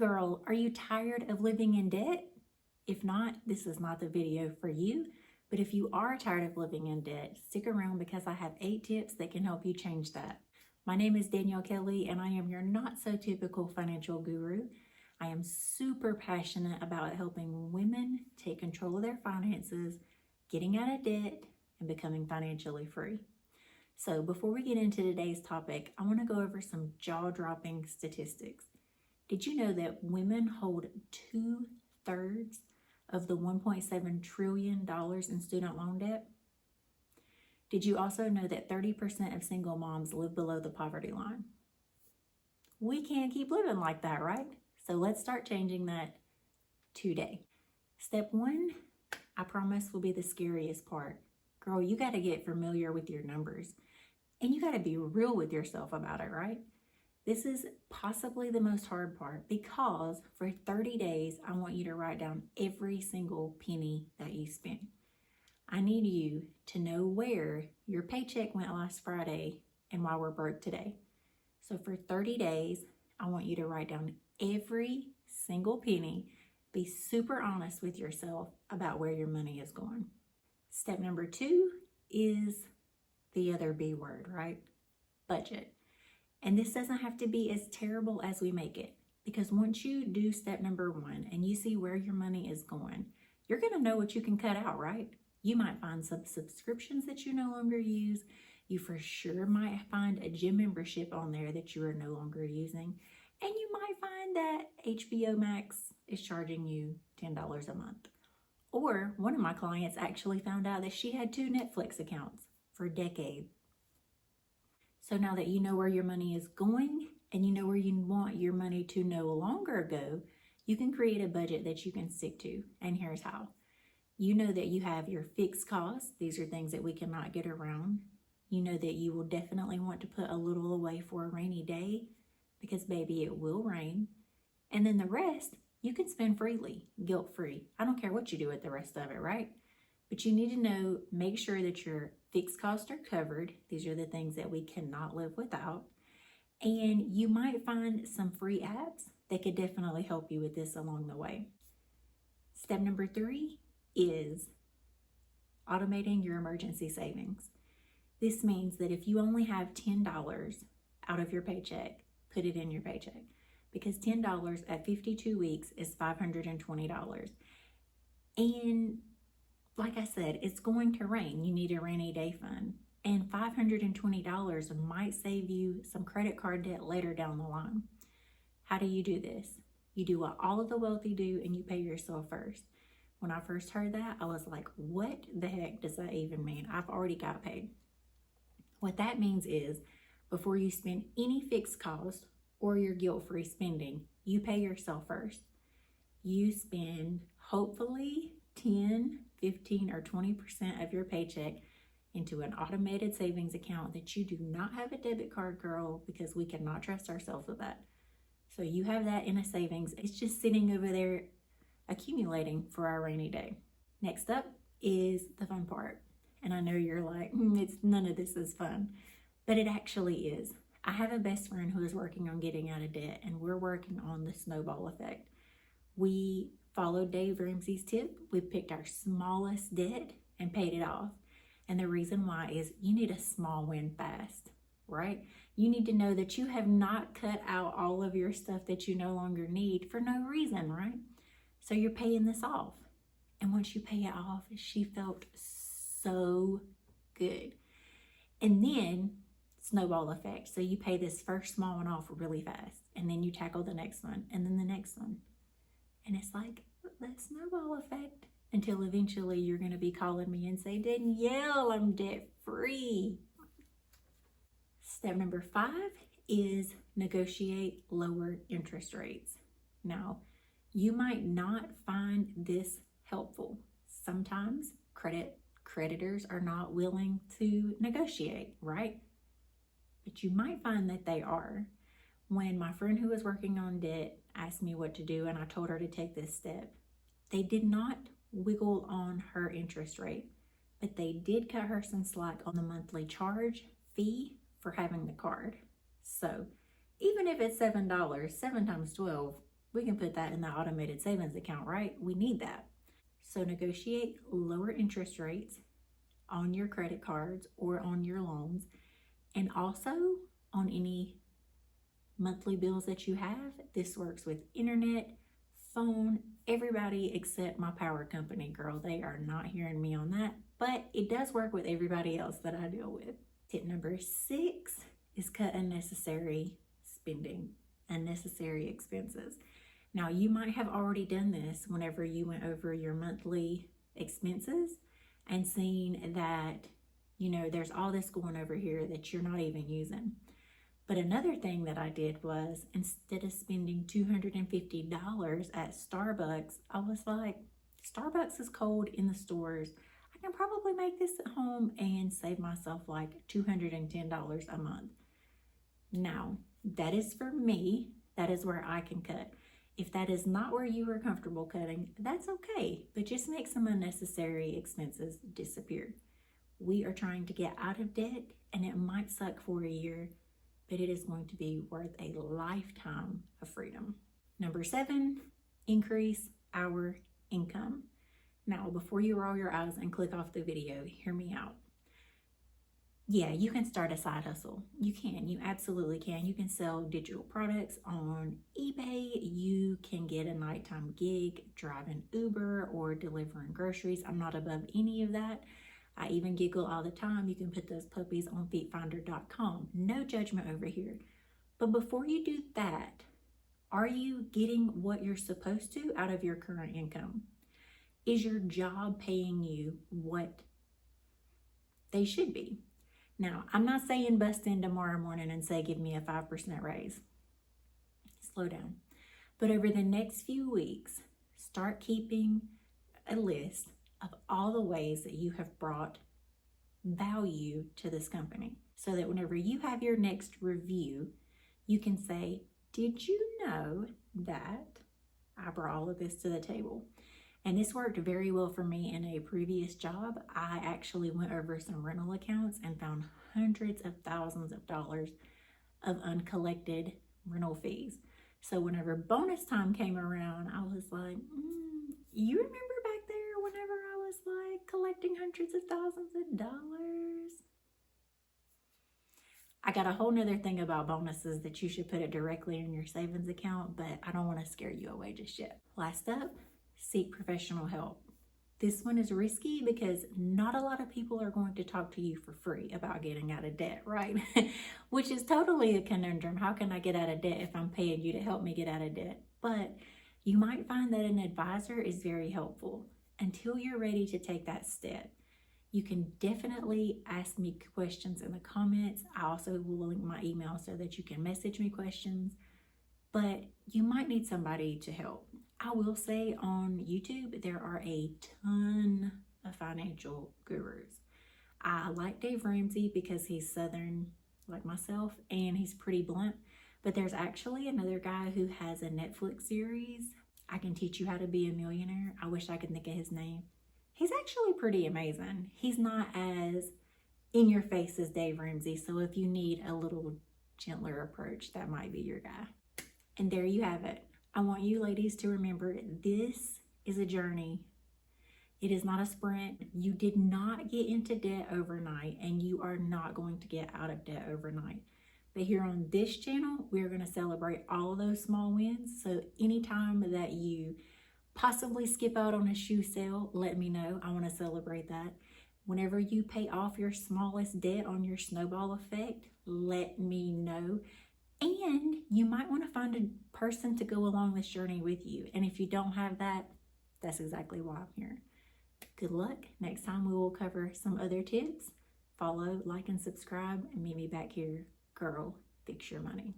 Girl, are you tired of living in debt? If not, this is not the video for you. But if you are tired of living in debt, stick around because I have 8 tips that can help you change that. My name is Danielle Kelly and I am your not so typical financial guru. I am super passionate about helping women take control of their finances, getting out of debt, and becoming financially free. So before we get into today's topic, I want to go over some jaw-dropping statistics. Did you know that women hold 2/3 of the $1.7 trillion in student loan debt? Did you also know that 30% of single moms live below the poverty line? We can't keep living like that, right? So let's start changing that today. Step 1, I promise, will be the scariest part. Girl, you got to get familiar with your numbers and you got to be real with yourself about it, right? This is possibly the most hard part because for 30 days, I want you to write down every single penny that you spend. I need you to know where your paycheck went last Friday and why we're broke today. So for 30 days, I want you to write down every single penny. Be super honest with yourself about where your money is going. Step number 2 is the other B word, right? Budget. And this doesn't have to be as terrible as we make it, because once you do step number 1 and you see where your money is going, you're going to know what you can cut out, right? You might find some subscriptions that you no longer use. You for sure might find a gym membership on there that you are no longer using. And you might find that HBO Max is charging you $10 a month. Or one of my clients actually found out that she had 2 Netflix accounts for decades. So now that you know where your money is going and you know where you want your money to no longer go, you can create a budget that you can stick to. And here's how. You know that you have your fixed costs. These are things that we cannot get around. You know that you will definitely want to put a little away for a rainy day because baby, it will rain. And then the rest, you can spend freely, guilt-free. I don't care what you do with the rest of it, right? But you need to know, make sure that your fixed costs are covered. These are the things that we cannot live without. And you might find some free apps that could definitely help you with this along the way. Step number 3 is automating your emergency savings. This means that if you only have $10 out of your paycheck, put it in your paycheck, because $10 at 52 weeks is $520. And like I said, it's going to rain. You need a rainy day fund. And $520 might save you some credit card debt later down the line. How do you do this? You do what all of the wealthy do and you pay yourself first. When I first heard that, I was like, what the heck does that even mean? I've already got paid. What that means is before you spend any fixed cost or your guilt-free spending, you pay yourself first. You spend hopefully 10, 15, or 20% of your paycheck into an automated savings account that you do not have a debit card, girl, because we cannot trust ourselves with that. So you have that in a savings. It's just sitting over there accumulating for our rainy day. Next up is the fun part. And I know you're like, it's none of this is fun, but it actually is. I have a best friend who is working on getting out of debt and we're working on the snowball effect. We followed Dave Ramsey's tip. We picked our smallest debt and paid it off. And the reason why is you need a small win fast, right? You need to know that you have not cut out all of your stuff that you no longer need for no reason, right? So you're paying this off. And once you pay it off, she felt so good. And then snowball effect. So you pay this first small one off really fast and then you tackle the next one and then the next one. And it's like that snowball effect until eventually you're going to be calling me and say, Danielle, I'm debt free. Step number 5 is negotiate lower interest rates. Now, you might not find this helpful. Sometimes creditors are not willing to negotiate, right? But you might find that they are. When my friend who was working on debt asked me what to do and I told her to take this step, they did not wiggle on her interest rate, but they did cut her some slack on the monthly charge fee for having the card. So even if it's $7, 7 times 12 We can put that in the automated savings account, right? We need that. So negotiate lower interest rates on your credit cards or on your loans, and also on any monthly bills that you have. This works with internet, phone, everybody except my power company, girl. They are not hearing me on that, but it does work with everybody else that I deal with. Tip number 6 is cut unnecessary spending, unnecessary expenses. Now, you might have already done this whenever you went over your monthly expenses and seen that, there's all this going over here that you're not even using. But another thing that I did was, instead of spending $250 at Starbucks, I was like, Starbucks is cold in the stores. I can probably make this at home and save myself like $210 a month. Now, that is for me. That is where I can cut. If that is not where you are comfortable cutting, that's okay, but just make some unnecessary expenses disappear. We are trying to get out of debt, and it might suck for a year, but it is going to be worth a lifetime of freedom. Number 7, increase our income. Now, before you roll your eyes and click off the video, hear me out. Yeah, you can start a side hustle. You absolutely can. You can sell digital products on eBay. You can get a nighttime gig driving Uber or delivering groceries. I'm not above any of that. I even giggle all the time. You can put those puppies on feetfinder.com. No judgment over here. But before you do that, are you getting what you're supposed to out of your current income? Is your job paying you what they should be? Now, I'm not saying bust in tomorrow morning and say, give me a 5% raise. Slow down. But over the next few weeks, start keeping a list of all the ways that you have brought value to this company, so that whenever you have your next review, you can say, did you know that I brought all of this to the table? And this worked very well for me in a previous job. I actually went over some rental accounts and found hundreds of thousands of dollars of uncollected rental fees. So whenever bonus time came around, I was like, you remember back there whenever I was like collecting hundreds of thousands of dollars? I got a whole nother thing about bonuses that you should put it directly in your savings account, but I don't want to scare you away just yet. Last up, seek professional help. This one is risky because not a lot of people are going to talk to you for free about getting out of debt, right? Which is totally a conundrum. How can I get out of debt if I'm paying you to help me get out of debt? But you might find that an advisor is very helpful until you're ready to take that step. You can definitely ask me questions in the comments. I also will link my email so that you can message me questions, but you might need somebody to help. I will say on YouTube, there are a ton of financial gurus. I like Dave Ramsey because he's Southern like myself and he's pretty blunt, but there's actually another guy who has a Netflix series, I Can Teach You How to Be a Millionaire. I wish I could think of his name. He's actually pretty amazing. He's not as in your face as Dave Ramsey, so if you need a little gentler approach, that might be your guy. And there you have it. I want you ladies to remember this is a journey. It is not a sprint. You did not get into debt overnight, and you are not going to get out of debt overnight. But here on this channel, we're going to celebrate all of those small wins. So anytime that you possibly skip out on a shoe sale, let me know. I want to celebrate that. Whenever you pay off your smallest debt on your snowball effect, let me know. And you might want to find a person to go along this journey with you. And if you don't have that, that's exactly why I'm here. Good luck. Next time we will cover some other tips. Follow, like, and subscribe, and meet me back here. Girl, fix your money.